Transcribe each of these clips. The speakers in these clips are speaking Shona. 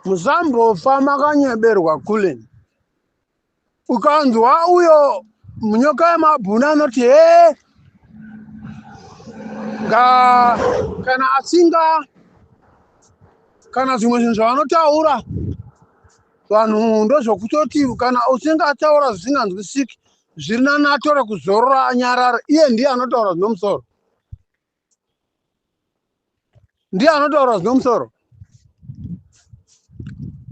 musambofa makanyeberwa kule. Ukanzwa uyo munyoka yemabhunu anoti he kana asinga kana zvimwe zvinhu zvavanotaura vanhu ndozvokutoti kana usingataura zvisinganzwisiki zviri nani atore kuzorora anyarara. Iye ndiye anotaura zvinomusoro, ndiye anotaura zvinomusoro.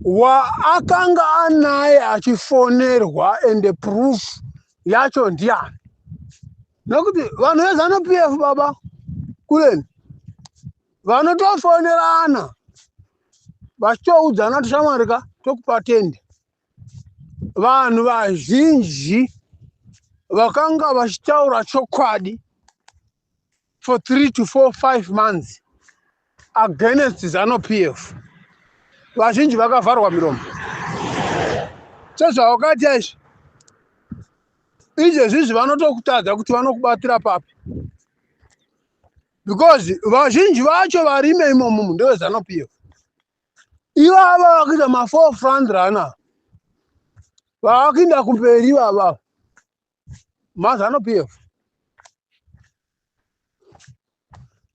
Waakanga anaye achifonerwa ende proof yacho ndiani? Nokuti vanhu veZANU PF baba kuleni vanotofonerana vachitoudzana kuti shamwarika tokupa tende. Vanhu vazhinji vakanga vachitaura chokwadi for 3 to 4, 5 months against ZANU PF, vazhinji vakavharwa miromo. Sezvawakati izvi izvezvizvi vanotokutadza kuti vanokubatira papi, because vazhinji vacho varime imomo ndeveZANU PF. Ivava vakuita ma4 front runner vakuinda kumberi ivava maZANU PF.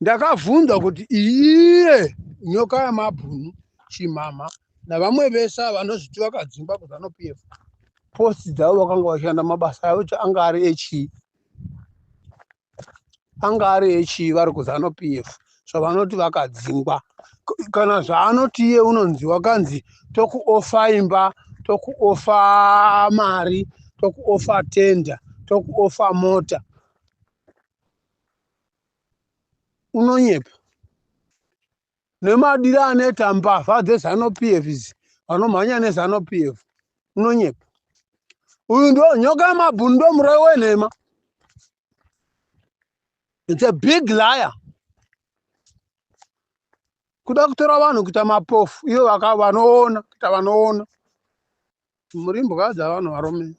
Ndakavhunza kuti iye nyoka yemabhunu Chimama navamwe vese vanozviti vakadzingwa kuZANU PF posti dzavo vakanga vachishanda mabasa avo anga ari echii, anga ari echii vari kuZANU PF zvavanoti vakadzingwa. Kana zvaanoti iye unonzi wakanzi tokuofa imba, tokuofa mari, tokuofa tenda, tokuofa mota, unonyepa. Nemadiro anoita mbavha dzeZANU PF idzi vanomhanya neZANU PF unonyepa. Uyu ndo nyoka yemabhunu ndo murayi wenhema. It's a big liar. Kuda kutora vanhu kuita mapofu, ivo vanoona kuita vanoona. Muri mbwa dzavanhu varume.